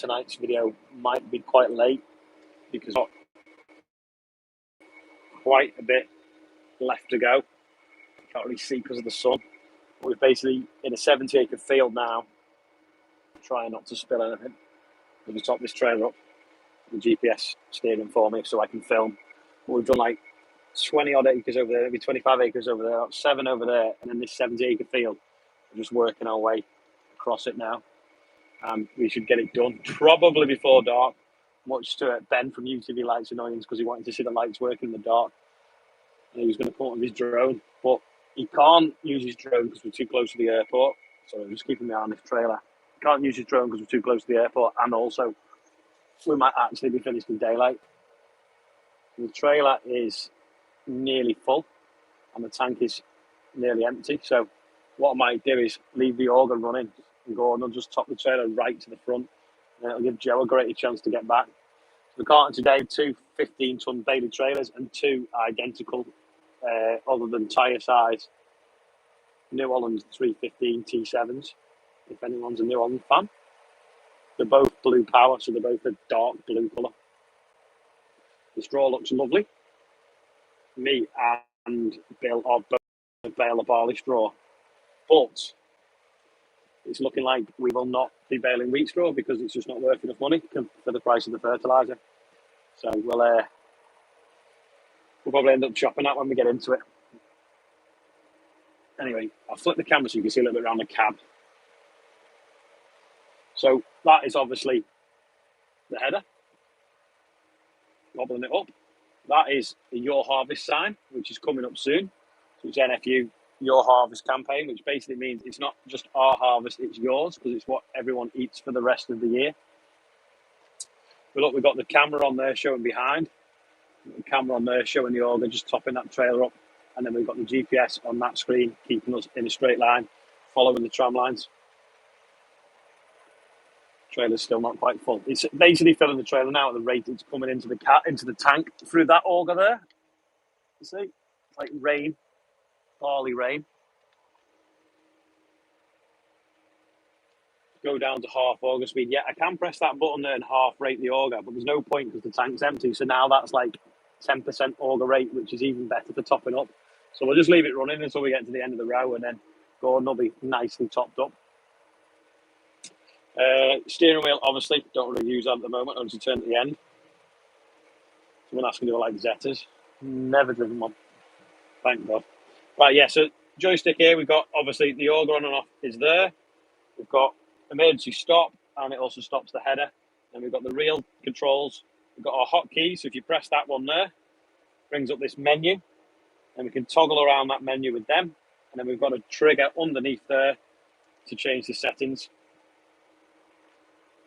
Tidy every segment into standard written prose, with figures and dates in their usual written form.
tonight's video might be quite late because I've got quite a bit left to go. Can't really see because of the sun. We're basically in a 70-acre field now, trying not to spill anything. I'm going to top this trailer up, the GPS steering for me so I can film. But we've done like 20 odd acres over there, maybe 25 acres over there, 7 over there, and then this 70-acre field. We're just working our way across it now. We should get it done probably before dark, much to Ben from UTV Lights annoyance because he wanted to see the lights working in the dark. And he was going to come up with his drone, but he can't use his drone because we're too close to the airport. So I'm just keeping my eye on this trailer. He can't use his drone because we're too close to the airport, and also we might actually be finished in daylight. The trailer is nearly full and the tank is nearly empty. So what I might do is leave the auger running and go on and just top the trailer right to the front, and it'll give Joe a greater chance to get back. So we're carting today 2 15-ton Bailey trailers and 2 identical, other than tyre size, New Holland 315 T7s, if anyone's a New Holland fan. They're both blue power, so they're both a dark blue colour. The straw looks lovely. Me and Bill are both a bale of barley straw, but it's looking like we will not be baling wheat straw because it's just not worth enough money for the price of the fertiliser. So we'll probably end up chopping that when we get into it. Anyway, I'll flip the camera so you can see a little bit around the cab. So that is obviously the header, wobbling it up. That is the Your Harvest sign, which is coming up soon. So it's NFU Your Harvest campaign, which basically means it's not just our harvest, it's yours, because it's what everyone eats for the rest of the year. But look, we've got the camera on there showing behind, the camera on there showing the auger just topping that trailer up, and then we've got the GPS on that screen keeping us in a straight line, following the tram lines. Trailer's still not quite full. It's basically filling the trailer now at the rate it's coming into the tank through that auger there. You see, it's like rain, barley rain. Go down to half auger speed. Yeah, I can press that button there and half rate the auger, but there's no point because the tank's empty. So now that's like 10% auger rate, which is even better for topping up. So we'll just leave it running until we get to the end of the row and then go and they'll be nicely topped up. Steering wheel, obviously, don't really use that at the moment. I'll just turn at the end. Someone asking to do like Zettas. Never driven one. Thank God. Right, yeah, so joystick here, we've got obviously the auger on and off is there. We've got emergency stop, and it also stops the header. And we've got the real controls. We've got our hotkeys, so if you press that one there, it brings up this menu, and we can toggle around that menu with them. And then we've got a trigger underneath there to change the settings.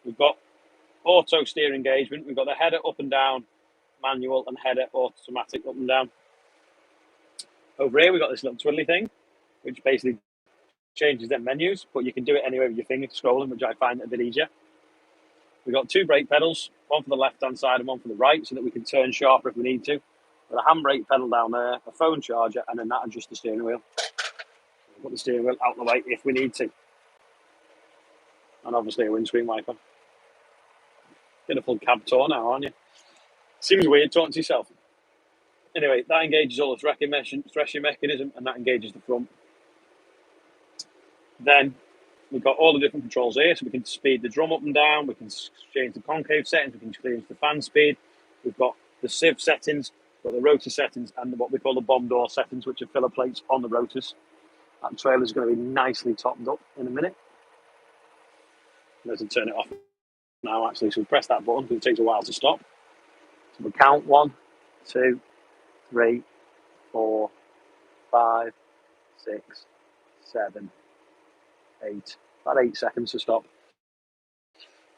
We've got auto steer engagement. We've got the header up and down, manual, and header automatic up and down. Over here, we've got this little twiddly thing, which basically changes their menus, but you can do it anywhere with your finger scrolling, which I find a bit easier. We've got 2 brake pedals, one for the left-hand side and one for the right, so that we can turn sharper if we need to. With a handbrake pedal down there, a phone charger, and then that adjusts the steering wheel. Put the steering wheel out the way if we need to. And obviously a windscreen wiper. Get a full cab tour now, aren't you? Seems weird talking to yourself. Anyway, that engages all the threshing mechanism, and that engages the front. Then we've got all the different controls here, so we can speed the drum up and down, we can change the concave settings, we can change the fan speed. We've got the sieve settings, we've got the rotor settings, and what we call the bomb door settings, which are filler plates on the rotors. That trailer's going to be nicely topped up in a minute. Let's turn it off now, actually. So we press that button because it takes a while to stop. So we count 1, 2, 3, 4, 5, 6, 7, 8. About 8 seconds to stop.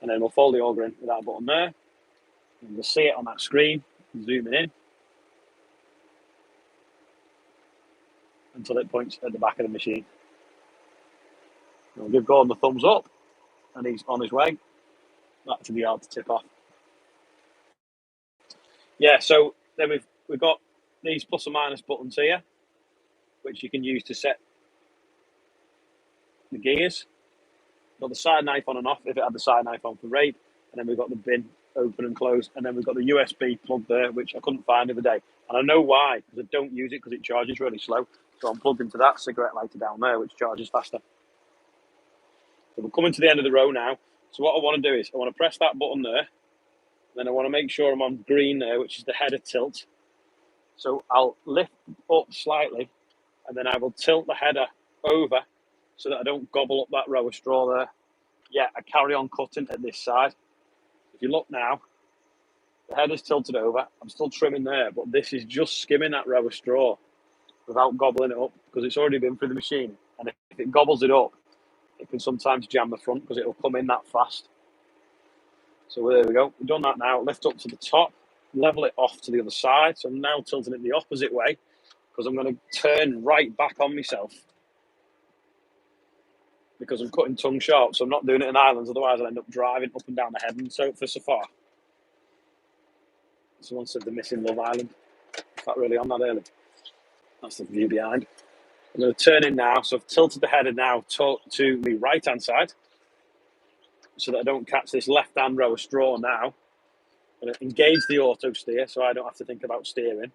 And then we'll fold the auger in with that button there. And you'll see it on that screen, zooming in, until it points at the back of the machine. We'll give Gordon the thumbs up, and he's on his way back to the yard to tip off. Yeah, so then we've got these plus or minus buttons here, which you can use to set the gears. Got the side knife on and off if it had the side knife on for rape, and then we've got the bin open and closed, and then we've got the USB plug there, which I couldn't find the other day. And I know why, because I don't use it because it charges really slow. So I'm plugged into that cigarette lighter down there, which charges faster. So we're coming to the end of the row now. So what I want to do is I want to press that button there, and then I want to make sure I'm on green there, which is the header tilt. So I'll lift up slightly, and then I will tilt the header over so that I don't gobble up that row of straw there. Yeah, I carry on cutting at this side. If you look now, the header's tilted over. I'm still trimming there, but this is just skimming that row of straw without gobbling it up because it's already been through the machine. And if it gobbles it up, it can sometimes jam the front because it'll come in that fast. So there we go. We've done that now. Lift up to the top, level it off to the other side. So I'm now tilting it the opposite way because I'm going to turn right back on myself because I'm cutting tongue sharp. So I'm not doing it in islands, otherwise I'll end up driving up and down the head and so for so far. Someone said the missing Love Island. Is that really on that early? That's the view behind. I'm going to turn in now. So I've tilted the header now to the right-hand side so that I don't catch this left-hand row of straw now. I'm going to engage the auto steer so I don't have to think about steering.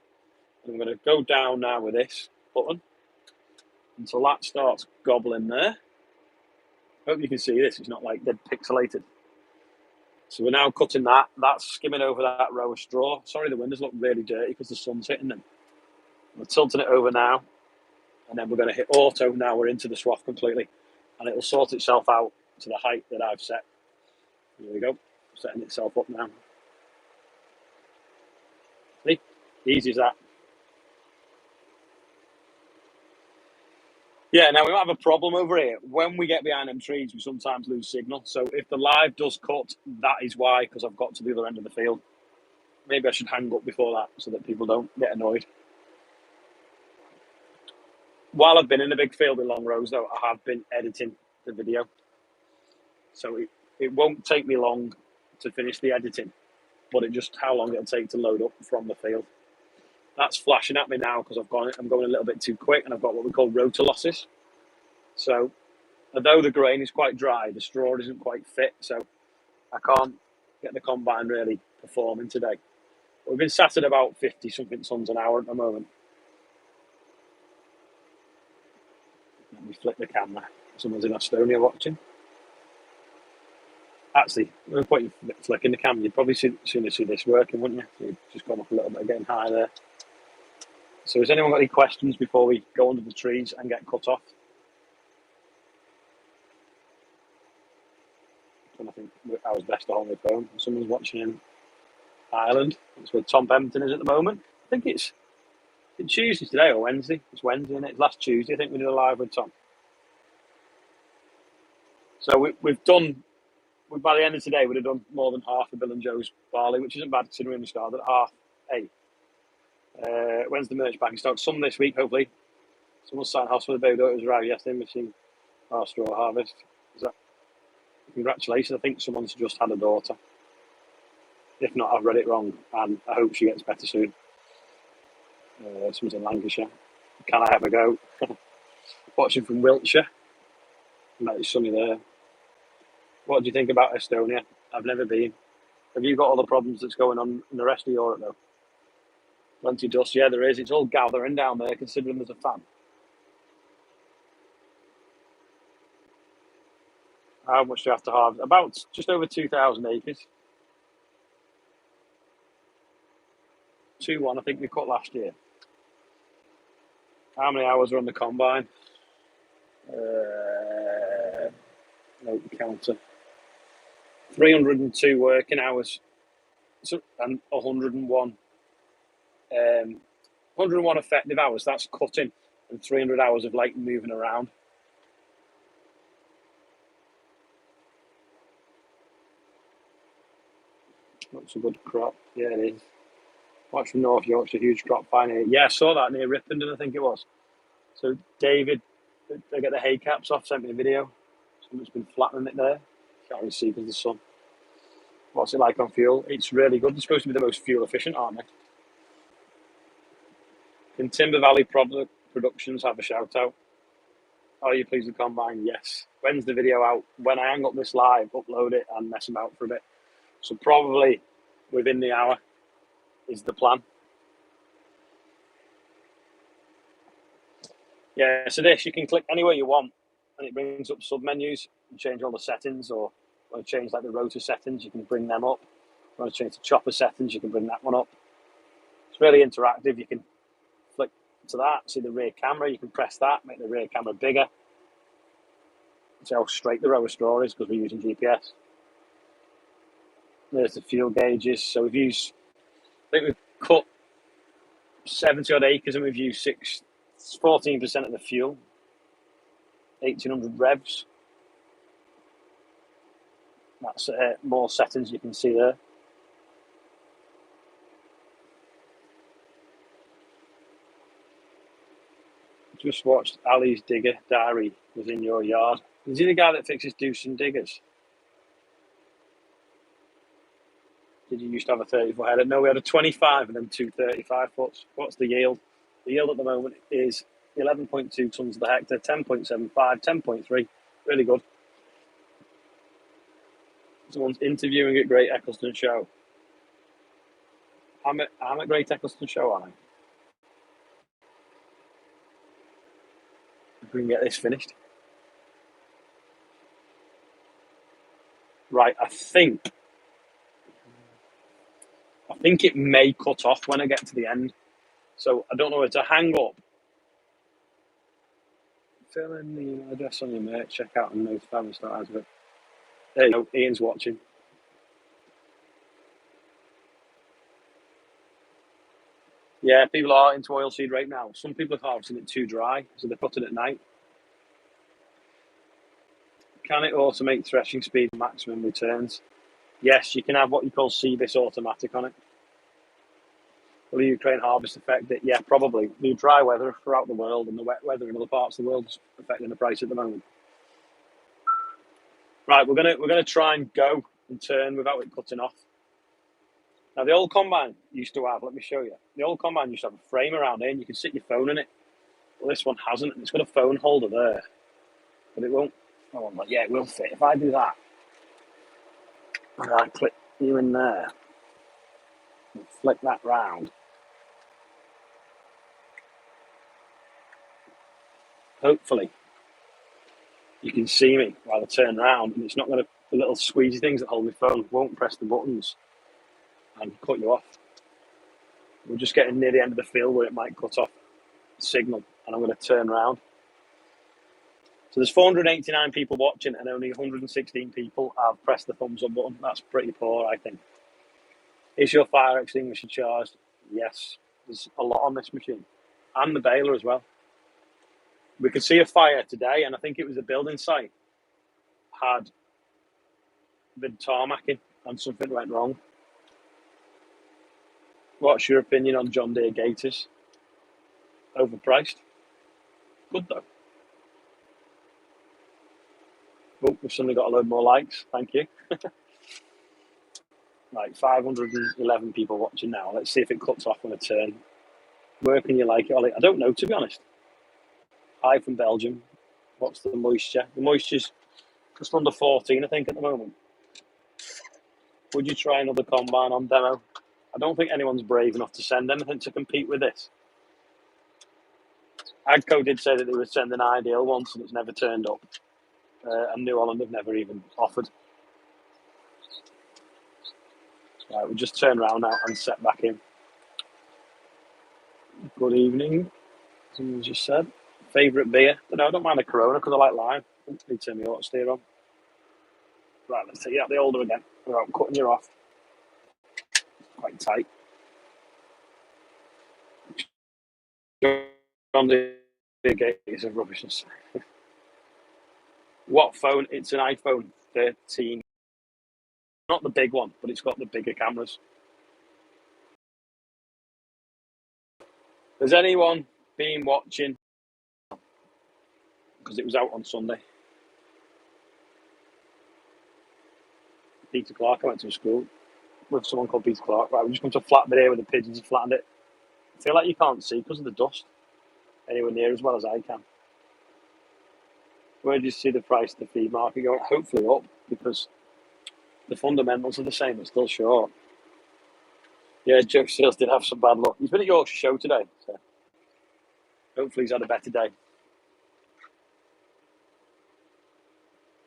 I'm going to go down now with this button until that starts gobbling there. Hope you can see this. It's not like dead pixelated. So we're now cutting that. That's skimming over that row of straw. Sorry, the windows look really dirty because the sun's hitting them. We're tilting it over now. And then we're going to hit auto. Now we're into the swath completely. And it will sort itself out to the height that I've set. There we go. Setting itself up now. See? Easy as that. Yeah, now we might have a problem over here. When we get behind them trees, we sometimes lose signal. So if the live does cut, that is why, because I've got to the other end of the field. Maybe I should hang up before that so that people don't get annoyed. While I've been in a big field with long rows, though, I have been editing the video. So it won't take me long to finish the editing, but it just how long it'll take to load up from the field. That's flashing at me now because I'm going a little bit too quick and I've got what we call rotor losses. So although the grain is quite dry, the straw isn't quite fit, so I can't get the combine really performing today. But we've been sat at about 50-something tons an hour at the moment. Let me flip the camera. Someone's in Estonia watching. Actually, no point in flicking the camera. You'd probably sooner see this working, wouldn't you? So you've just gone up a little bit, getting high there. So has anyone got any questions before we go under the trees and get cut off? I think I was best to hold my phone. Someone's watching in Ireland. That's where Tom Pemberton is at the moment. I think it's Tuesday today or Wednesday. It's Wednesday, isn't it? It's last Tuesday. I think we did a live with Tom. So we've done. By the end of today, we'd have done more than half of Bill and Joe's barley, which isn't bad considering we started at 8:30. When's the merch back in stock? Some this week, hopefully. Someone's signed house for the baby daughters arrived yesterday. Missing our straw harvest. Is that? Congratulations. I think someone's just had a daughter. If not, I've read it wrong, and I hope she gets better soon. Someone's in Lancashire. Can I have a go? Watching from Wiltshire. It's sunny there. What do you think about Estonia? I've never been. Have you got all the problems that's going on in the rest of Europe, though? Plenty of dust. Yeah, there is. It's all gathering down there, considering there's a fan. How much do you have to harvest? About just over 2,000 acres. 2-1, I think we cut last year. How many hours are on the combine? No counter. 302 working hours. So, and 101 effective hours. That's cutting, and 300 hours of like moving around. Looks a good crop. Yeah, it is. Watch from North Yorkshire, huge crop finally. Yeah, I saw that near Ripon, I think it was. So David, they get the hay caps off, sent me a video. Someone's been flattening it there. Can't really see because of the sun. What's it like on fuel? It's really good. They're supposed to be the most fuel efficient, aren't they? Can Timber Valley Productions have a shout out? Are you pleased with Combine? Yes. When's the video out? When I hang up this live, upload it and mess them out for a bit. So probably within the hour is the plan. Yeah, so this, you can click anywhere you want and it brings up sub-menus and change all the settings, or want to change like the rotor settings, you can bring them up. If you want to change the chopper settings, you can bring that one up. It's really interactive. You can flick to that, see the rear camera, you can press that, make the rear camera bigger. See how straight the row of straw is because we're using GPS. There's the fuel gauges. So we've used, I think we've cut 70 odd acres and we've used 14% of the fuel, 1800 revs. That's more settings you can see there. Just watched Ali's digger diary was in your yard. Is he the guy that fixes Doosan diggers? Did you used to have a 30-foot header? No, we had a 25 and then two 35-foots. What's the yield? The yield at the moment is 11.2 tonnes per hectare, 10.75, 10.3. Really good. Someone's interviewing at Great Eccleston Show. I'm at Great Eccleston Show, aren't I? If we can get this finished. Right, I think it may cut off when I get to the end. So I don't know where to hang up. Fill in the email address on your merch, check out and notify family start as well. There you go, Ian's watching. Yeah, people are into oilseed right now. Some people are harvesting it too dry, so they put it at night. Can it automate threshing speed and maximum returns? Yes, you can have what you call CBIS automatic on it. Will the Ukraine harvest affect it? Yeah, probably. The dry weather throughout the world and the wet weather in other parts of the world is affecting the price at the moment. Right, we're gonna try and go and turn without it cutting off. Now the old combine used to have, let me show you. The old combine used to have a frame around it and you can sit your phone in it. Well, this one hasn't, and it's got a phone holder there. But it won't. Oh, but yeah, it will fit. If I do that, and I click you in there, and flick that round, hopefully you can see me while I turn around, and it's not going to, the little squeezy things that hold my phone won't press the buttons and cut you off. We're just getting near the end of the field where it might cut off the signal, and I'm going to turn around. So there's 489 people watching and only 116 people have pressed the thumbs up button. That's pretty poor, I think. Is your fire extinguisher charged? Yes. There's a lot on this machine. And the baler as well. We could see a fire today, and I think it was a building site had been tarmacking and something went wrong. What's your opinion on John Deere Gators? Overpriced? Good though. Oh, we've suddenly got a load more likes. Thank you. Like 511 people watching now. Let's see if it cuts off on a turn. Where can you like it, Ollie? I don't know, to be honest. Hi from Belgium. What's the moisture? The moisture's just under 14, I think, at the moment. Would you try another combine on demo? I don't think anyone's brave enough to send anything to compete with this. Agco did say that they would send an ideal once, and it's never turned up. And New Holland have never even offered. Right, we'll just turn around now and set back in. Good evening. Someone just said. Favourite beer? No, I don't mind a Corona because I like lime. Don't need to turn my auto steer on. Right, let's take you out the older again without cutting you off. Quite tight. On the gates of rubbishness. What phone? It's an iPhone 13. Not the big one, but it's got the bigger cameras. Has anyone been watching? Because it was out on Sunday. Peter Clark, I went to a school with someone called Peter Clark. Right, we just come to a flat bit here where the pigeons have flattened it. I feel like you can't see because of the dust anywhere near as well as I can. Where do you see the price of the feed market going? Hopefully up, because The fundamentals are the same, but still short. Yeah, Joe Seals did have some bad luck. He's been at Yorkshire Show today, so hopefully he's had a better day.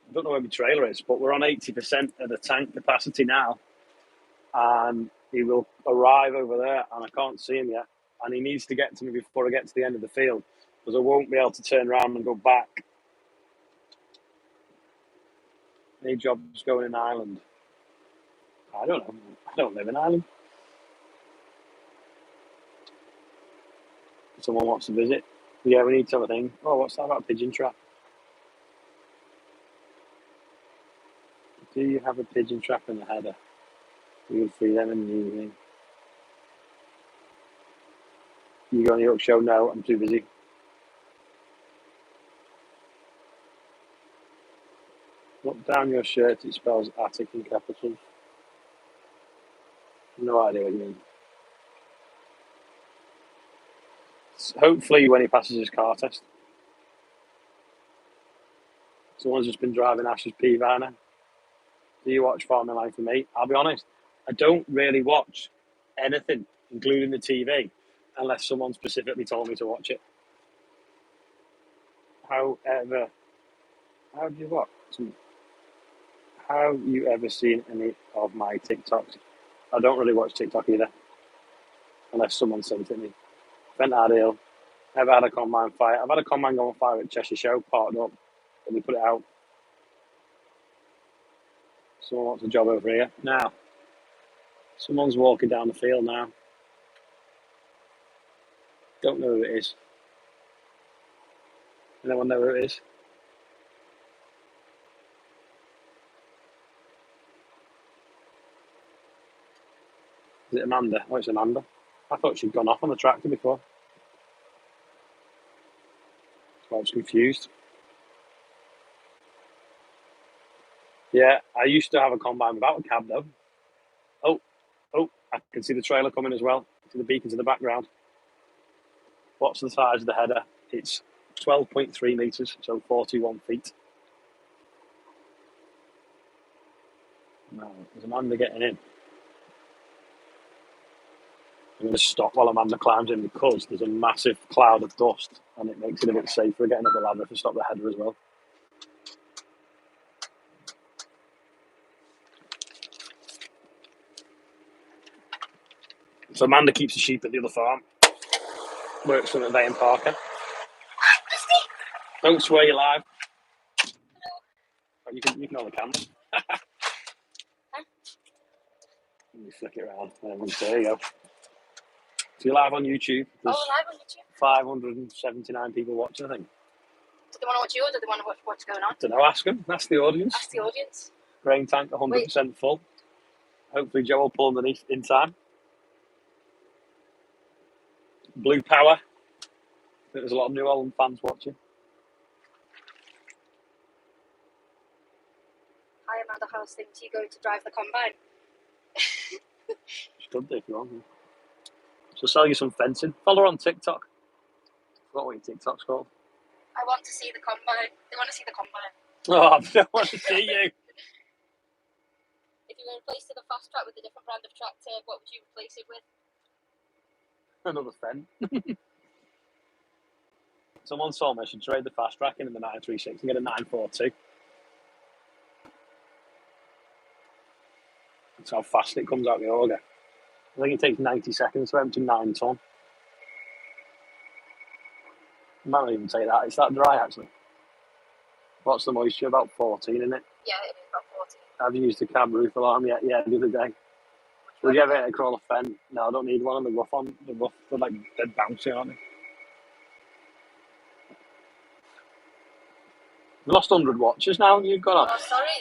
I don't know where my trailer is, but we're on 80% of the tank capacity now. And he will arrive over there, and I can't see him yet. And he needs to get to me before I get to the end of the field, because I won't be able to turn around and go back. Any jobs going in Ireland? I don't know. I don't live in Ireland. Someone wants to visit. Yeah, we need to have a thing. Oh, what's that about pigeon trap? Do you have a pigeon trap in the header? We will free them in the evening. You go on the York Show? No, I'm too busy. Look down your shirt, it spells Attic in capitals. No idea what you mean. Hopefully when he passes his car test. Someone's just been driving Ash's P-Viner. Do you watch Farming Life with me? I'll be honest, I don't really watch anything, including the TV, unless someone specifically told me to watch it. However, have you ever seen any of my TikToks? I don't really watch TikTok either, unless someone sent it me. Vent Adil, never had a combine fire. I've had a combine going fire at Cheshire Show, parked up, and we put it out. Someone wants a job over here. Now, someone's walking down the field now. Don't know who it is. Anyone know who it is? Is it Amanda? Oh, it's Amanda. I thought she'd gone off on the tractor before. That's why I was confused. Yeah, I used to have a combine without a cab though. Oh, I can see the trailer coming as well. See the beacons in the background. What's the size of the header? It's 12.3 metres, so 41 feet. No, is Amanda getting in? I'm going to stop while Amanda climbs in because there's a massive cloud of dust and it makes it a bit safer getting up the ladder to stop the header as well. So Amanda keeps the sheep at the other farm. Works for Vane Parker. Don't swear you're live. You can hold the camera. Let me flick it around. There you go. So you're live on YouTube. There's live on YouTube. 579 people watching, I think. Do they want to watch you or do they want to watch what's going on? Don't know, ask them. That's the audience. Ask the audience. Grain tank 100% full. Hopefully Joe will pull underneath in time. Blue Power. I think there's a lot of New Holland fans watching. Hi Amanda, how's things? You going to drive the combine? Should do if you want. So sell you some fencing. Follow her on TikTok. I forgot what your TikTok's called. I want to see the combine. They want to see the combine. Oh, I don't want to see you. If you were replaced to the fast track with a different brand of tractor, what would you replace it with? Another fen. Someone told me I should trade the fast track in the 936 and get a 942. That's how fast it comes out the auger. I think it takes 90 seconds to empty 9 ton. It might not even take that. It's that dry actually. What's the moisture? About 14, isn't it? Yeah, it is about 14. I've used a cab roof alarm yet. Yeah, the other day. Would you ever hit a crawler fen? No, I don't need one on the rough on. The rough, they're like dead bouncy, aren't they? We've lost 100 watches now and you've got on. Oh, sorry.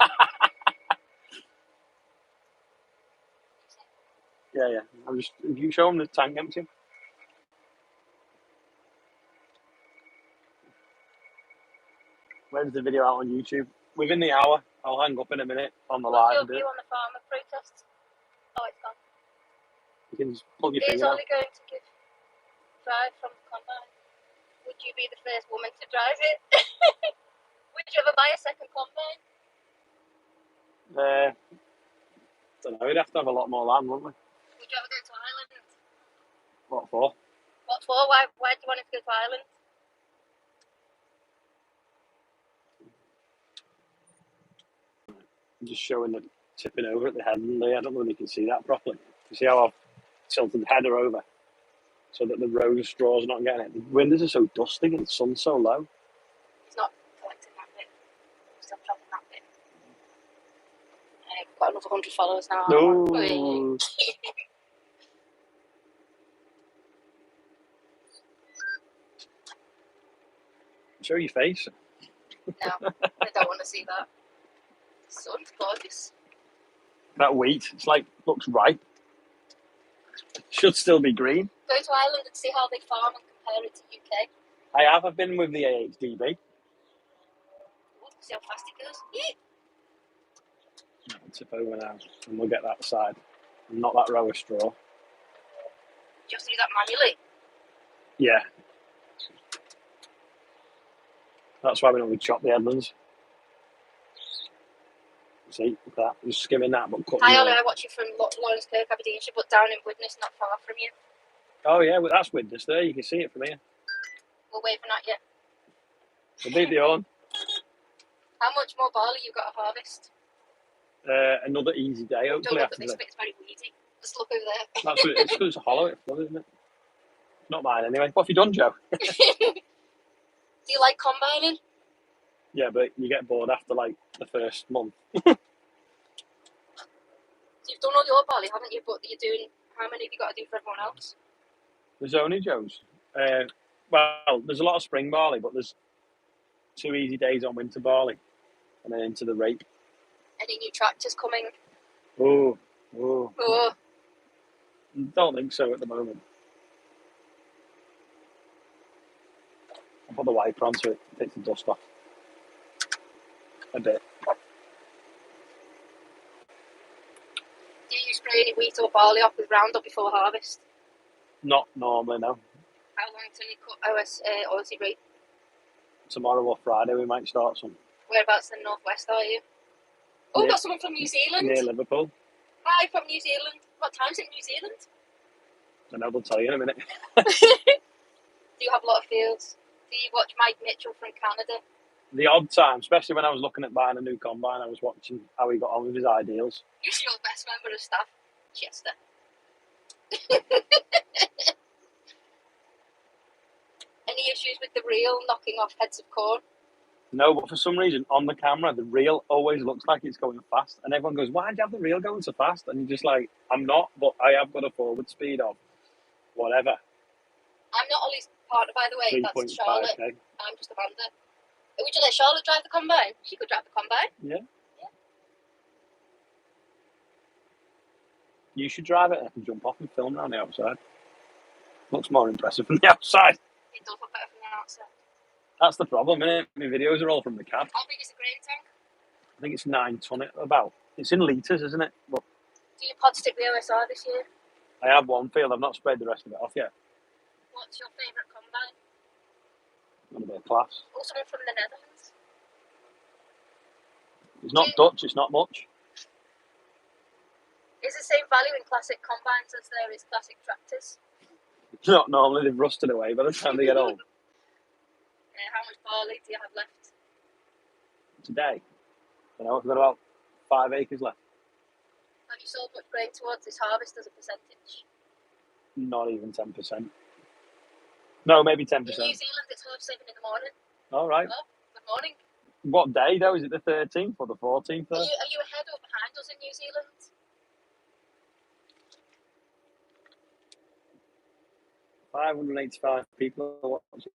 Yeah. I'm just. Have you shown the tank empty? When's the video out on YouTube? Within the hour. I'll hang up in a minute on the live. What's your view on the farmer protest? Oh, it's gone. You can just plug your Who's finger out. only going to drive from the combine? Would you be the first woman to drive it? Would you ever buy a second combine? don't know, we'd have to have a lot more land, wouldn't we? Would you ever go to Ireland? What for? What for? Why do you want to go to Ireland? I'm just showing them tipping over at the head, and I don't know if you can see that properly. You see how I've tilted the header over so that the rose straw's not getting it. The windows are so dusty and the sun's so low. It's not collecting that bit. Still dropping that bit. We've got another 100 followers now. No. Show your face. No, I don't want to see that. The sun's gorgeous. That wheat, it's like, looks ripe. Should still be green. Go to Ireland and see how they farm and compare it to UK. I have. I've been with the AHDB. Ooh, see how fast it goes. I'll tip over now, and we'll get that side. And not that row of straw. Just do that manually. Yeah. That's why we don't chop the headlands. See, look at that. Just skimming that, but cutting Hi, it. Ollie, I watch you from Lawrence Kirk, Aberdeenshire, but down in Widnes, not far from you. Oh, yeah, well, that's Widnes there. You can see it from here. We're waving at you. We'll beat the horn. How much more barley you got to harvest? Another easy day, Don't hopefully, look after at this the... bit, it's very weedy. Just look over there. That's what it's because it's hollow, it's flooded, isn't it? Not mine, anyway. What have you done, Joe? Do you like combining? Yeah, but you get bored after, like, the first month. So you've done all your barley, haven't you? But you're doing... How many have you got to do for everyone else? There's only Joe's. Well, there's a lot of spring barley, but there's 2 easy days on winter barley. And then into the rape. Any new tractors coming? Oh. Oh, Don't think so at the moment. I'll put the wiper on so it takes the dust off. A bit. do you spray any wheat or barley off with Roundup before harvest? Not normally, no. How long till you cut Aussie rape? Tomorrow or Friday we might start some. Whereabouts in the northwest are you? Oh, Near- got someone from New Zealand. Near Liverpool. Hi, from New Zealand. What time's it in New Zealand? I know they'll tell you in a minute. Do you have a lot of fields? Do you watch Mike Mitchell from Canada? The odd time, especially when I was looking at buying a new combine, I was watching how he got on with his ideals. Who's your best member of staff? Chester. Any issues with the reel knocking off heads of corn? No, but for some reason, on the camera, the reel always looks like it's going fast. And everyone goes, why do you have the reel going so fast? And you're just like, I'm not, but I have got a forward speed of whatever. I'm not Ollie's partner, by the way. That's Charlotte. 3.5k. I'm just Amanda. Would you let Charlotte drive the combine? She could drive the combine. Yeah. You should drive it and I can jump off and film around the outside. Looks more impressive from the outside. It does look better from the outside. That's the problem, isn't it? My videos are all from the cab. How big is the grain tank? I think it's 9 tonne about. It's in litres, isn't it? But Do you pod stick the OSR this year? I have one field. I've not sprayed the rest of it off yet. What's your favourite combine? Got a bit of class. Oh, someone from the Netherlands. It's not Dutch. It's not much. Is the same value in classic combines as there is classic tractors? Not normally. They've rusted away by the time they get old. How much barley do you have left? Today, you know, I've got about 5 acres left. Have you sold much grain towards this harvest as a percentage? Not even 10%. No, maybe 10%. In New Zealand, it's 7:30 in the morning. All right. Oh, good morning. What day though? Is it the 13th or the 14th? Are you ahead or behind us in New Zealand? 585 people are watching.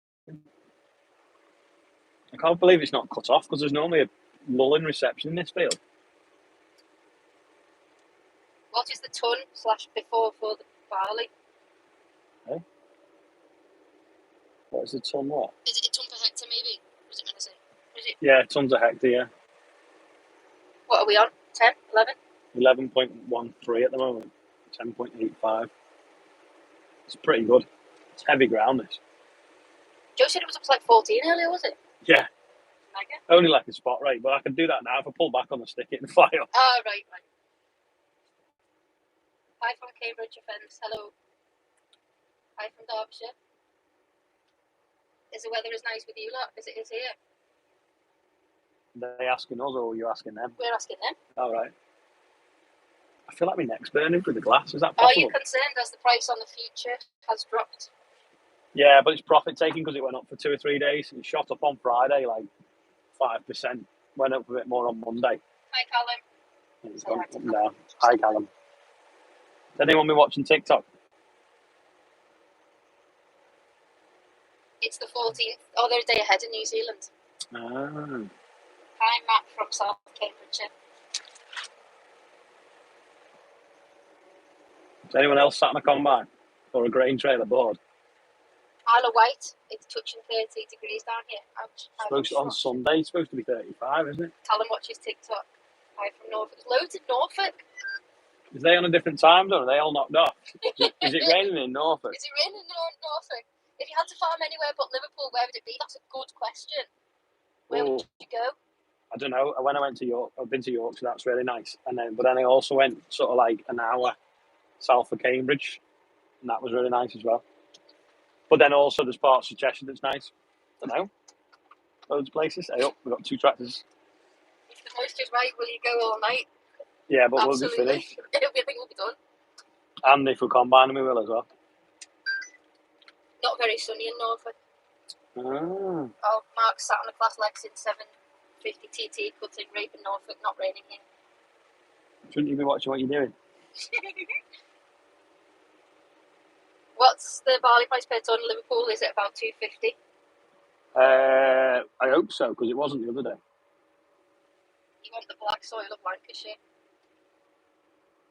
I can't believe it's not cut off because there's normally a lull in reception in this field. What is the ton / before for the barley? What is the ton what? Is it a ton per hectare maybe? Was it meant to say? Is it? Yeah, tons a hectare, yeah. What are we on? 10? 11? 11.13 at the moment. 10.85. It's pretty good. It's heavy ground, this. Joe said it was up to like 14 earlier, was it? Yeah. Mega. Only like a spot rate, but I can do that now. If I pull back on the stick, it and fly up. Oh, right. Hi from Cambridge offence. Hello. Hi from Derbyshire. Is the weather as nice with you lot as it is here? Are they asking us or are you asking them? We're asking them. All right. I feel like my neck's burning through the glass. Is that Are possible? you concerned as the price on the future has dropped? Yeah, but it's profit taking because it went up for 2 or 3 days. It shot up on Friday, like 5%. Went up a bit more on Monday. Hi, Callum. And it's gone up and down. Hi, Callum. Has anyone been watching TikTok? It's the 14th. Oh, they're a day ahead in New Zealand. Ah. Hi, Matt from South Cambridgeshire. Is anyone else sat on a combine or a grain trailer board? Isle of Wight. It's touching 30 degrees down here. On Sunday, it's supposed to be 35, isn't it? Callum watches TikTok. Hi from Norfolk. There's loads in Norfolk. Is they on a different time zone? Are they all knocked off? Is it raining in Norfolk? Is it raining in Norfolk? If you had to farm anywhere but Liverpool, where would it be? That's a good question. Where would you go? I don't know. When I went to York, I've been to York, so that's really nice. But then I also went sort of like an hour south of Cambridge, and that was really nice as well. But then also there's parts of Cheshire that's nice. I don't know. Loads of places. Hey, we've got 2 tractors. If the moisture's right, will you go all night? Yeah, but Absolutely. We'll be finished. Everything will be done. And if we combine them, we will as well. Not very sunny in Norfolk. Ah. Oh, Mark sat on a Class Lexus 750 TT cutting rape in Norfolk, not raining here. Shouldn't you be watching what you're doing? What's the barley price per tonne in Liverpool? Is it about 250? I hope so, because it wasn't the other day. You want the black soil of Lancashire?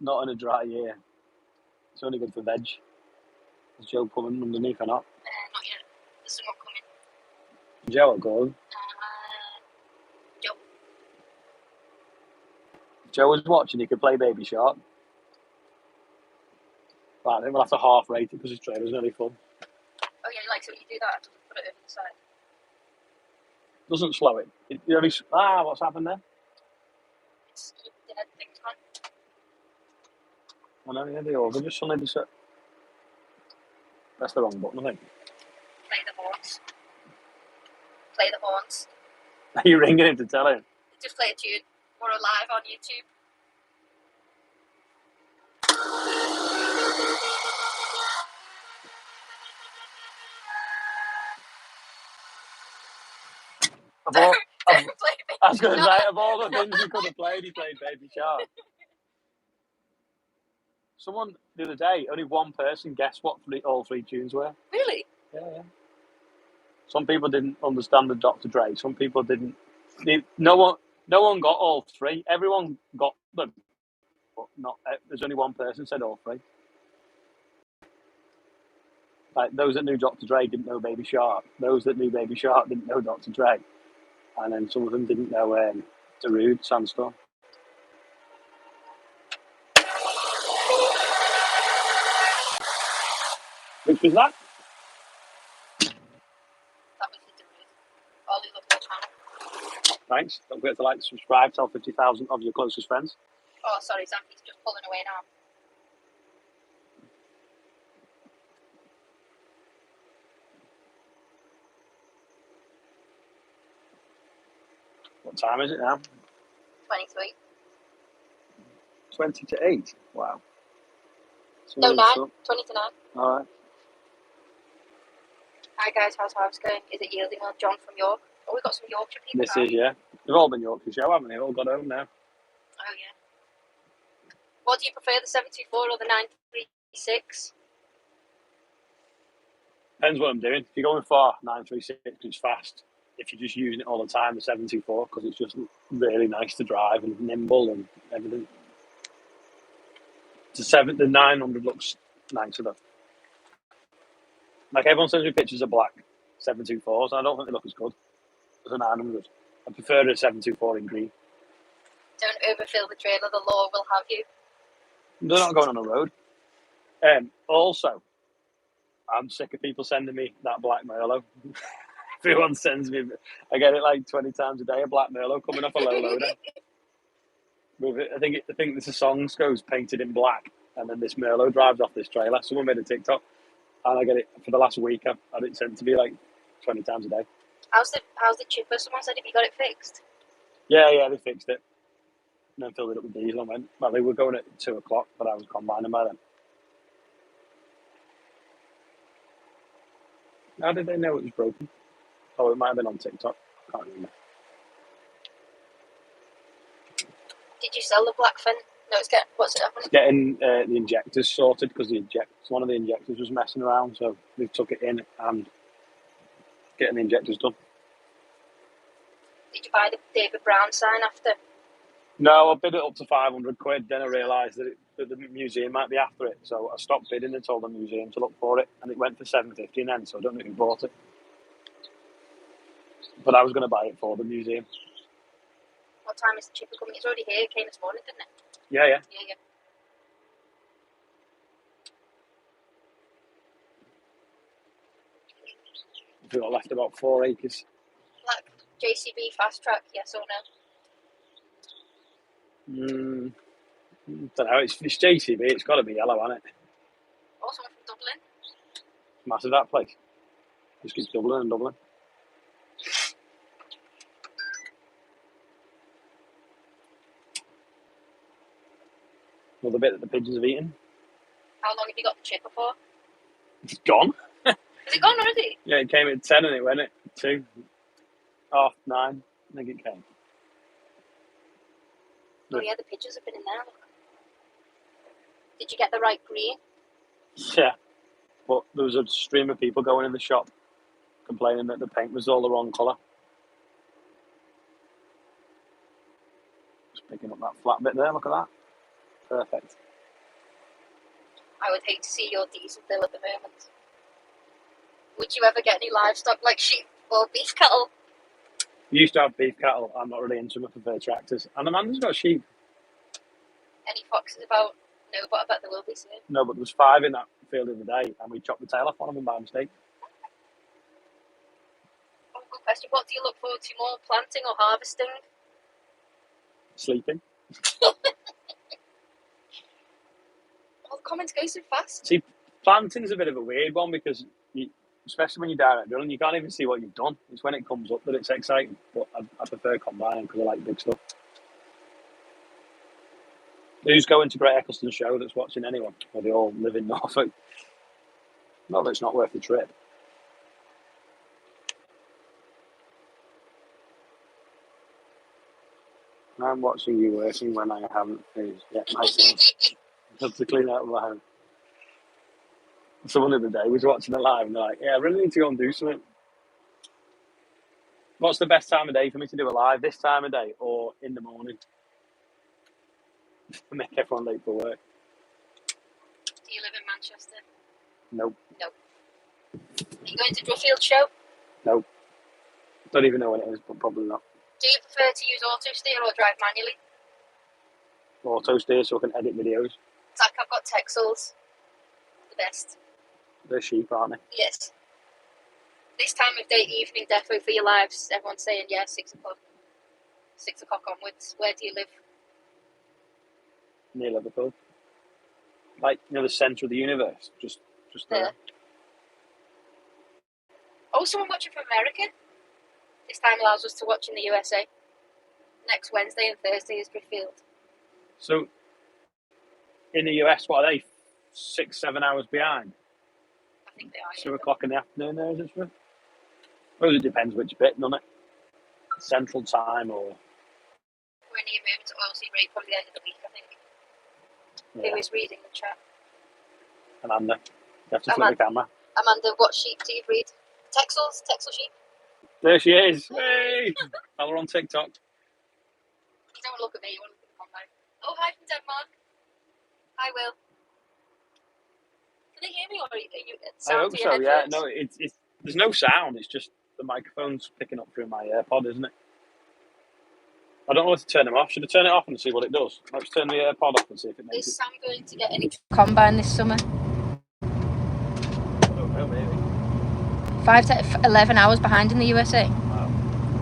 Not in a dry year. It's only good for veg. Is Joe coming underneath or not? Not yet. There's someone coming. Joe will go. Joe. If Joe was watching, he could play Baby Shark. But I think we'll have to half rate it because his trailer's really fun. Oh yeah, he likes it when you do that. Put it over the side. Doesn't slow it. What's happened there? It's dead things, man. I know, yeah, the organ just suddenly just... That's the wrong button, I think. Play the horns. Play the horns. Are you ringing him to tell him? Just play a tune. We're live on YouTube. I was going to say, of all the things he could have played, he played Baby Shark. Someone, the other day, only one person guessed what all 3 tunes were. Really? Yeah. Some people didn't understand the Dr. Dre. Some people didn't. No one got all 3. Everyone got them. But not. There's only one person said all 3. Like, those that knew Dr. Dre didn't know Baby Shark. Those that knew Baby Shark didn't know Dr. Dre. And then some of them didn't know Darude, Sandstorm. Which was that? That was the Darude. Ollie loves the channel. Thanks. Don't forget to like, subscribe, tell 50,000 of your closest friends. Oh, sorry, Zach, he's just pulling away now. What time is it now? 23. 20 to 8. Wow. No, 9. 20 to 9. All right. Hi guys, how's house going? Is it yielding on John from York? Oh, we've got some Yorkshire people This now. is, yeah. They've all been Yorkshire show, haven't they? All got home now. Oh, yeah. What do you prefer, the 724 or the 936? Depends what I'm doing. If you're going far, 936, it's fast. If you're just using it all the time, the 724, because it's just really nice to drive and nimble and everything. The 900 looks nicer though. Like, everyone sends me pictures of black 724s, and I don't think they look as good as a 900. I prefer a 724 in green. Don't overfill the trailer, the law will have you. They're not going on a road. Also, I'm sick of people sending me that black Merlot. Everyone sends me, I get it like 20 times a day, a black Merlot coming off a low loader. With it, I think there's a song goes painted in black, and then this Merlot drives off this trailer. Someone made a TikTok, and I get it for the last week. I've had it sent to me like 20 times a day. How's the chipper? Someone said if you got it fixed. Yeah, they fixed it. And then filled it up with diesel and went. Well, they were going at 2 o'clock, but I was combining by then. How did they know it was broken? Oh, it might have been on TikTok. I can't remember. Did you sell the black fin? No, what's it happening? Getting the injectors sorted because one of the injectors was messing around, so we took it in and getting the injectors done. Did you buy the David Brown sign after? No, I bid it up to 500 quid. Then I realised that the museum might be after it, so I stopped bidding and told the museum to look for it, and it went for 750 then. So I don't know who bought it, but I was going to buy it for the museum. What time is the chipper coming? It's already here. It came this morning, didn't it? Yeah. Yeah. We've got left about 4 acres. Black JCB fast track, yes or no? Don't know. It's JCB. It's got to be yellow, hasn't it? Also from Dublin. Massive, that place. Just keeps doubling and doubling. Another bit that the pigeons have eaten. How long have you got the chipper for? It's gone. Is it gone already? Yeah, it came at 10 and it went at 2. 9:30, I think it came. Oh yeah, the pigeons have been in there. Look. Did you get the right green? Yeah, but there was a stream of people going in the shop complaining that the paint was all the wrong colour. Just picking up that flat bit there, look at that. Perfect. I would hate to see your diesel bill at the moment. Would you ever get any livestock like sheep or beef cattle? We used to have beef cattle. I'm not really into them. I prefer tractors. And Amanda's got sheep. Any foxes about? No, but I bet there will be soon. No, but there was 5 in that field the other day, and we chopped the tail off one of them by mistake. Oh, good question. What do you look forward to more, planting or harvesting? Sleeping. All the comments go so fast. See, planting's a bit of a weird one because, especially when you're direct drilling, you can't even see what you've done. It's when it comes up that it's exciting. But I prefer combining because I like big stuff. Who's going to Great Eccleston Show that's watching anyone? Or they all live in Norfolk? Not that it's not worth the trip. I'm watching you working when I haven't finished yet myself. I have to clean out my home. Someone the other day was watching it live and they're like, yeah, I really need to go and do something. What's the best time of day for me to do a live? This time of day or in the morning? Make everyone late for work. Do you live in Manchester? Nope. Nope. Are you going to Druffield show? Nope. Don't even know when it is, but probably not. Do you prefer to use auto steer or drive manually? Auto steer so I can edit videos. Zach, I've got Texels. The best. They're sheep, aren't they? Yes. This time of day, evening defo for your lives. Everyone's saying, yeah, 6 o'clock. 6 o'clock onwards. Where do you live? Near Liverpool. Like, the centre of the universe. Just there. Oh, someone watching from America? This time allows us to watch in the USA. Next Wednesday and Thursday is Driffield. So, in the US, what are they? 6-7 hours behind? I think they are. 2 o'clock in the afternoon there, is it? I suppose it depends which bit, doesn't it? Central time or... We're near moving to oilseed rape probably the end of the week, I think. Yeah. Who is reading the chat? Amanda. You have to flip the camera. Amanda, what sheep do you breed? Texel sheep? There she is. Hey! Tell her on TikTok. You don't look at me, you want to look at the combine. Oh, hi from Denmark. Hi, Will. Can they hear me or are you I hope so, yeah. No, it's there's no sound. It's just the microphone's picking up through my AirPod, isn't it? I don't know what to turn them off. Should I turn it off and see what it does? Let's turn the AirPod off and see if it makes it. Is Sam going to get any combine this summer? I don't know, maybe. 5 to 11 hours behind in the USA. Wow.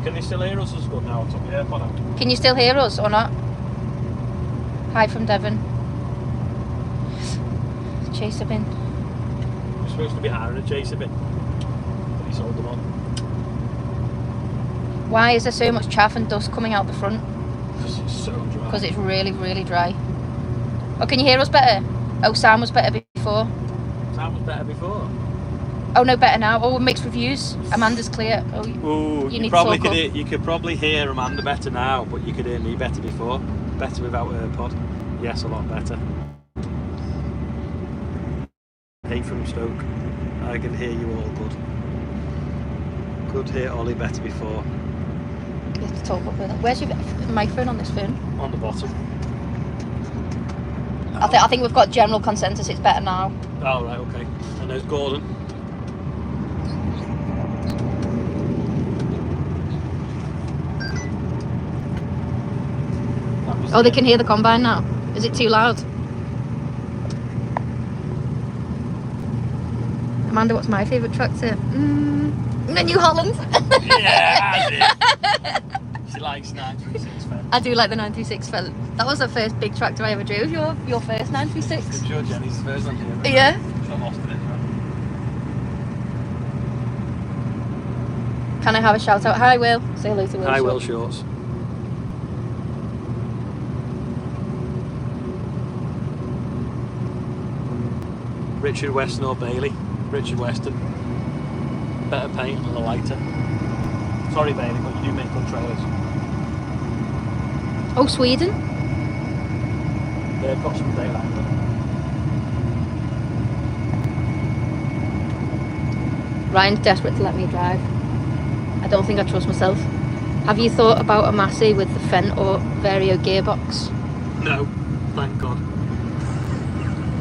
Can they still hear us as good now? I took the AirPod out. Can you still hear us or not? Hi from Devon. chaser bin. We're supposed to be hiring a chaser bin, but he sold them all. Why is there so much chaff and dust coming out the front? Because it's so dry. Because it's really, really dry. Oh, can you hear us better? Oh, sound was better before. Sound was better before. Oh no, better now. Oh, mixed reviews. Amanda's clear. Oh, Ooh, you need probably to talk could. You could probably hear Amanda better now, but you could hear me better before. Better without her pod. Yes, a lot better. Hey from Stoke. I can hear you all good. Could hear Ollie better before. You have to talk up with it. Where's your microphone on this phone? On the bottom. I think we've got general consensus. It's better now. Oh right, okay. And there's Gordon. Oh, they can hear the combine now. Is it too loud? Amanda, what's my favourite tractor? The New Holland. Yeah, she likes 936 Fendt. I do like the 936 Fendt. That was the first big tractor I ever drove. Your first 936. I'm sure Jenny's the first one here. Yeah. I lost it. Can I have a shout out? Hi, Will. Say hello to Will. Hi, Will Shorts. Richard Weston or Bailey? Richard Weston. Better paint and a lighter. Sorry, Bailey, but you do make good trailers. Oh, Sweden. They've got some daylight in them. Ryan's desperate to let me drive. I don't think I trust myself. Have you thought about a Massey with the Fendt or Vario gearbox? No, thank God.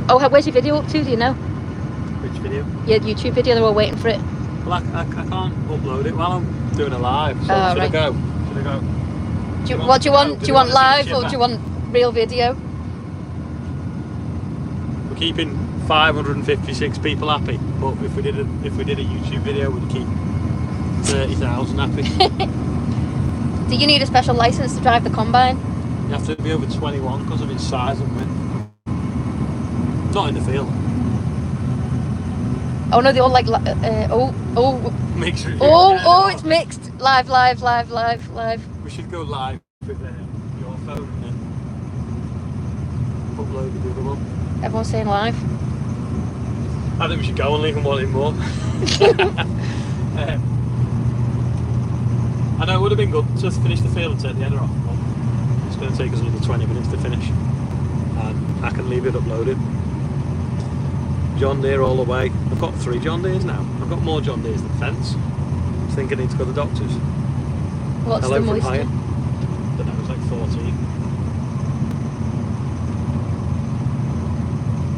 Oh, where's your video up to? Do you know? Which video? Your YouTube video. They're all waiting for it. Well, I can't upload it while I'm doing a live. So Oh, should right. I go? Should I go? What do you want? Do you want live or chipper? do you want real video? We're keeping 556 people happy, but if we did a YouTube video, we'd keep 30,000 happy. Do you need a special license to drive the combine? You have to be over 21 because of its size and width. Not in the field. Oh no, they all like. Mixed review. It's mixed. Live. We should go live with your phone and then upload the other one. Everyone's saying live. I think we should go and leave them wanting more. I know it would have been good to finish the field and take the header off, but it's going to take us another 20 minutes to finish. And I can leave it uploaded. John Deere all the way. I've got 3 John Deeres now. I've got more John Deeres than Fence. I think I need to go to the doctors. What's Hello the from moisture? Hyatt. I don't know, it's like 14.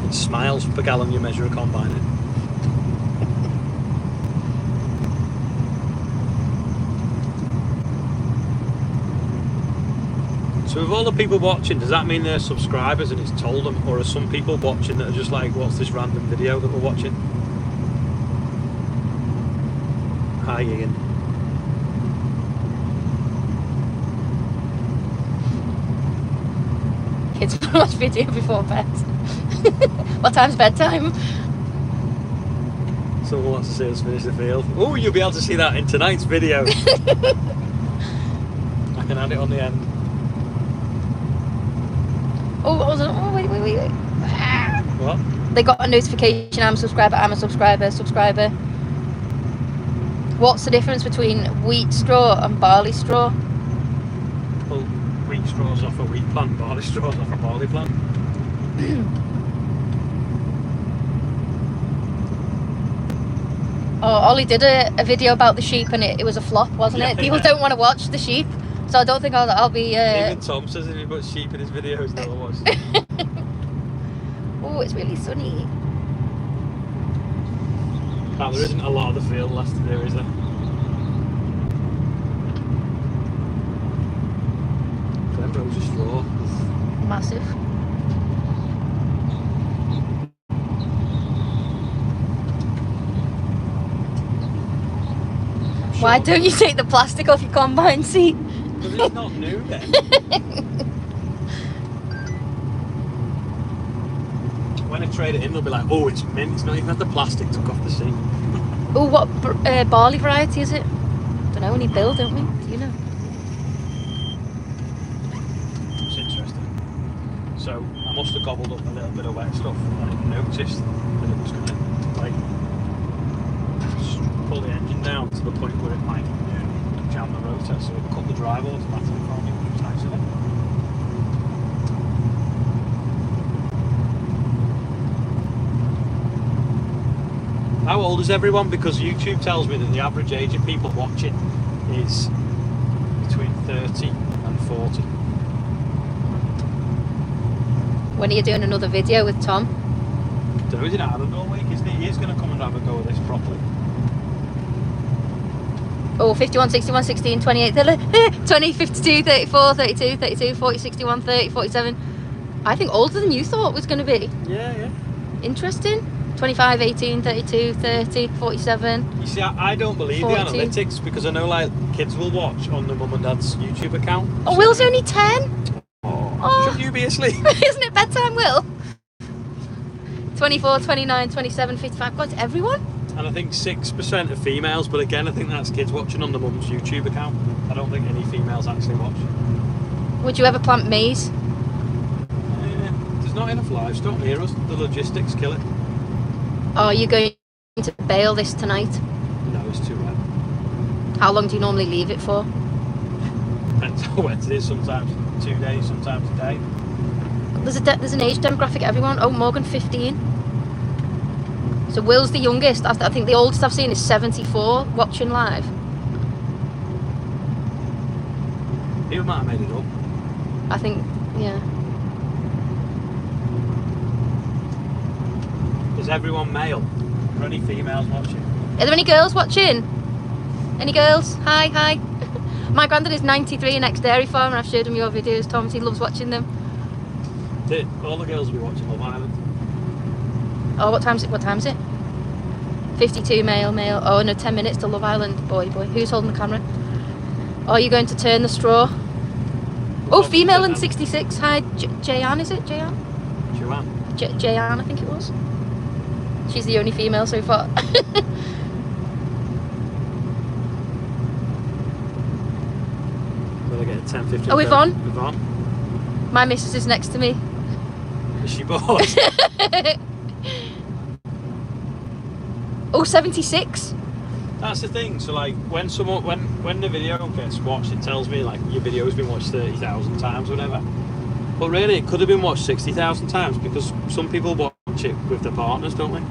It's smiles per gallon you measure a combine in. So with all the people watching, does that mean they're subscribers and it's told them, or are some people watching that are just like, what's this random video that we're watching? Hi Ian. Kids watch video before bed. What time's bedtime? Someone wants to see us finish the field. Oh, you'll be able to see that in tonight's video. I can add it on the end. Oh, wait. What? They got a notification. I'm a subscriber. Subscriber. What's the difference between wheat straw and barley straw? Well, wheat straws off a wheat plant, barley straws off a barley plant. Oh, Ollie did a video about the sheep and it was a flop, wasn't it? People don't want to watch the sheep, so I don't think I'll be... Even Tom says if he puts sheep in his videos, no one watches it. Oh, it's really sunny. There isn't a lot of the field left to do, is there? Them rows of straw. Massive. Why don't you take the plastic off your combine seat? Because it's not new then. When I trade it in, they'll be like, oh, it's mint. It's not even had the plastic took off the seat. Oh, what barley variety is it? Don't know. Any bill, don't we? Do you know? It's interesting. So I must have gobbled up a little bit of wet stuff and I noticed that it was going to like pull the engine down to the point where it might jam the rotor, so it cut the drive automatically for me, which was nice of it. How old is everyone? Because YouTube tells me that the average age of people watching is between 30 and 40. When are you doing another video with Tom? So he's in Ireland all week, isn't he? He's going to come and have a go at this properly. Oh, 51, 61, 16, 28, 30, 20, 52, 34, 32, 32, 40, 61, 30, 47. I think older than you thought was going to be. Yeah. Interesting. 25, 18, 32, 30, 47. You see, I don't believe 40. the analytics because I know like kids will watch on the mum and dad's YouTube account. Oh, So Will's only 10. Oh. Shouldn't you be asleep? Isn't it bedtime, Will? 24, 29, 27, 55. God, everyone? And I think 6% are females, but again, I think that's kids watching on the mum's YouTube account. I don't think any females actually watch. Would you ever plant maize? There's not enough livestock near us. The logistics kill it. Are you going to bale this tonight? No, it's too wet. How long do you normally leave it for? Depends how wet it is. Sometimes 2 days, sometimes a day. There's an age demographic, everyone. Oh, Morgan, 15. So Will's the youngest. I think the oldest I've seen is 74 watching live. He might have made it up. I think, yeah. Is everyone male? Are there any females watching? Are there any girls watching? Any girls? Hi. My granddad is 93 and ex-dairy farm, and I've showed him your videos, Thomas. He loves watching them. All the girls will be watching Love Island. Oh, what time is it? 52 male. Oh, no, 10 minutes to Love Island. Boy. Who's holding the camera? Oh, are you going to turn the straw? Oh, female and 66. Hi, Jayan, is it? Jayan, I think it was. She's the only female so far. Will I get 10, 15? Oh, Yvonne? Yvonne? My missus is next to me. Is she bored? Oh, 76. That's the thing. So like when the video gets watched, it tells me like your video has been watched 30,000 times or whatever. But really, it could have been watched 60,000 times because some people watch it with their partners, don't they?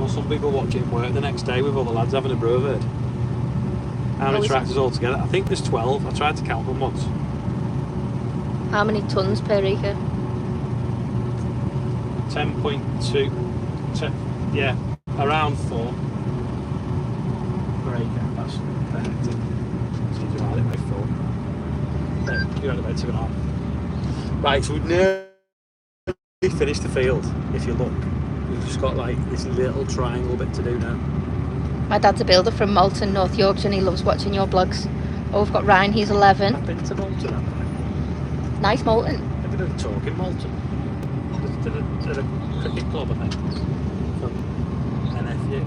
Or some people watch it in work the next day with all the lads having a brewed. How many tractors altogether? I think there's 12. I tried to count them once. How many tons per acre? 10.2. Yeah, around 4 per acre. That's per hectare. So you divide it by 4. Then you're at about 2.5. Right, so we've nearly finished the field. If you look, we've just got like this little triangle bit to do now. My dad's a builder from Malton, North Yorkshire, and he loves watching your vlogs. Oh, we've got Ryan, he's 11. I've been to Malton, haven't I? Nice Malton. I did a talk in Malton. Did a cricket club, I think. From NFU.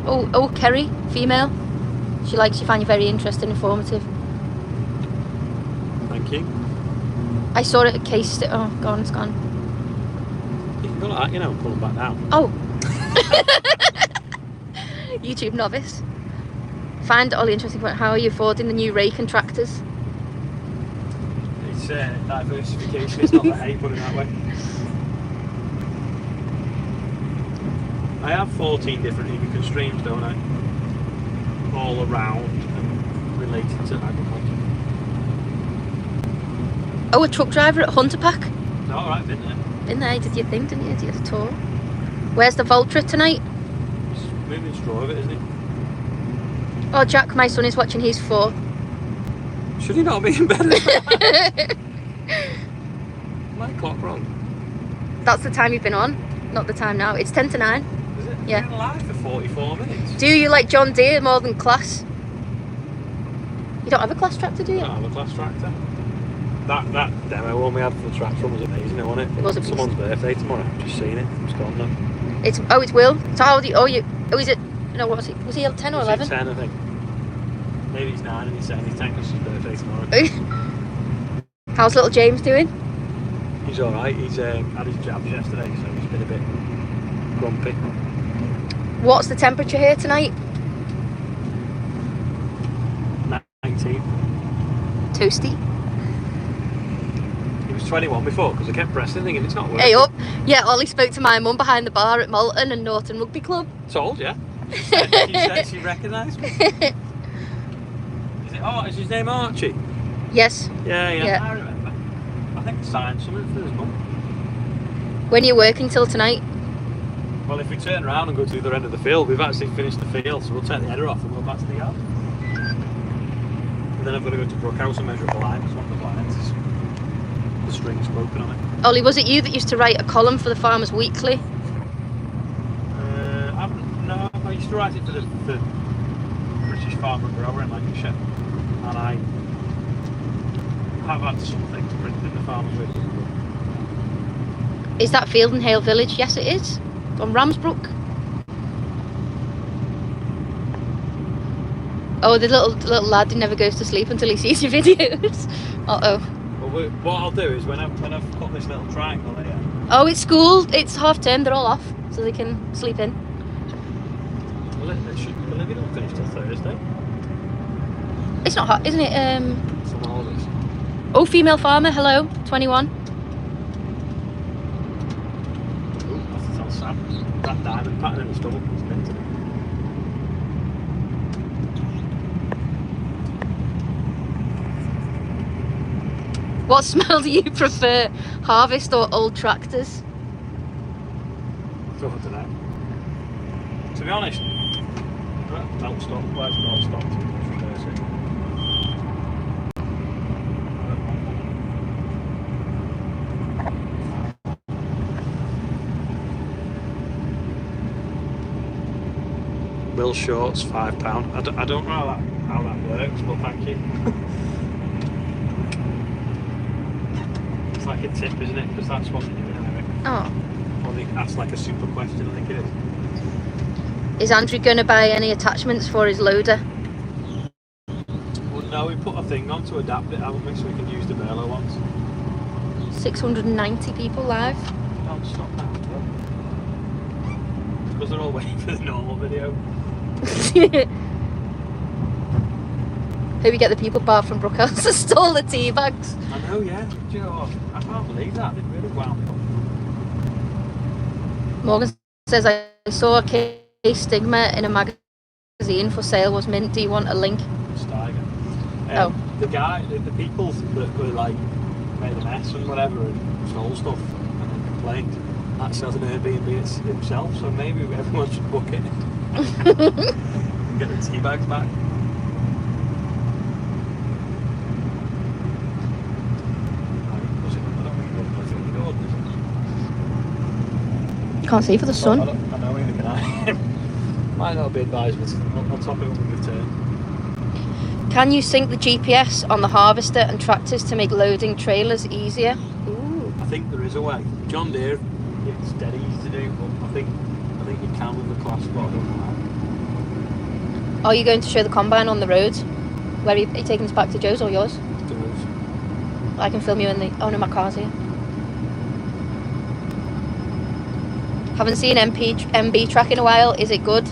Oh, Kerry, female. She find you very interesting, informative. Thank you. I saw it at Case. Oh, gone, it's gone. You can go like that, you know, and pull them back down. Oh. YouTube novice. Find all the interesting point. How are you affording the new rake and tractors? It's diversification. It's not the hay, put it that way. I have 14 different income streams, don't I? All around and related to agriculture. Oh, a truck driver at Hunter Pack. All right, been there. Been there, did you think, didn't you? Did you tour? Where's the Voltra tonight? It's moving straw of it, isn't it? Oh, Jack, my son is watching, he's 4. Should he not be in bed? My clock wrong. That's the time you've been on, not the time now. It's 10 to 9. Is it? Yeah. I've been alive for 44 minutes. Do you like John Deere more than Class? You don't have a Class tractor, do you? I don't have a Class tractor. That demo one we had for the track run was amazing, wasn't it? It was a beast. Someone's birthday tomorrow. I've just seen it. It's gone now. It's Will. So how old are you? Oh, is it? No, what was he? Was he 10 or 11? 10, I think. Maybe he's 9 and he's 10. He's 10 because it's his birthday tomorrow. How's little James doing? He's all right. He's had his jabs yesterday, so he's been a bit grumpy. What's the temperature here tonight? 19. Toasty. He was 21 before because I kept pressing, thinking it's not working. Hey up. Yeah, Ollie spoke to my mum behind the bar at Malton and Norton Rugby Club. Told you. She said she recognised me. Is his name Archie? Yes. Yeah. I remember. I think I signed something for his mum. When are you working till tonight? Well, if we turn around and go to the other end of the field, we've actually finished the field, so we'll take the header off and go back to the yard. And then I've got to go to Brookhouse and measure up the line, because one of the lines is the string's broken on it. Ollie, was it you that used to write a column for the Farmers Weekly? No, I used to write it for the British Farmer Grower in Lancashire, and I have had something to print in the Farmers Weekly. Is that Field and Hale Village? Yes, it is. On Ramsbrook. Oh, the little lad who never goes to sleep until he sees your videos. Uh-oh. Well, what I'll do is when I've got this little triangle here. Oh, it's school. It's half term. They're all off, so they can sleep in. Well, Olivia don't finish till Thursday. It's not hot, isn't it? Some holidays. Oh, female farmer. Hello, 21. That diamond pattern in the stomach was meant to be. What smell do you prefer? Harvest or old tractors? I don't know. To be honest, belt stop. Where's belt stop? Will Shorts, £5. I don't know how that works, but thank you. It's like a tip, isn't it? Because that's what they're doing anyway. Oh. Or that's like a super question, I think it is. Is Andrew going to buy any attachments for his loader? Well, no, we put a thing on to adapt it, haven't we? So we can use the Merlot ones. 690 people live. Don't stop that. Because they're all waiting for the normal video. Hope you get the people bar from Brookhouse to stole the tea bags. I know, yeah. Do you know what? I can't believe that. They really wound me up. Morgan says, I saw a case stigma in a magazine for sale was mint. Do you want a link? Steiger. Oh. The people that were like, made a mess and whatever and stole stuff and then complained, that sells an Airbnb himself, so maybe everyone should book it. And get the tea bags back. Can't see for the sun. I know either can I. Might not be advisable. I'll top it when we return. Can you sync the GPS on the harvester and tractors to make loading trailers easier? Ooh. I think there is a way. John Deere, it's dead easy to do, but I think you can with the class, but I don't know how. Are you going to show the combine on the road? Where are you taking us back to Joe's or yours? Joe's. I can film you in the... Oh no, my car's here. Haven't seen MB track in a while. Is it good?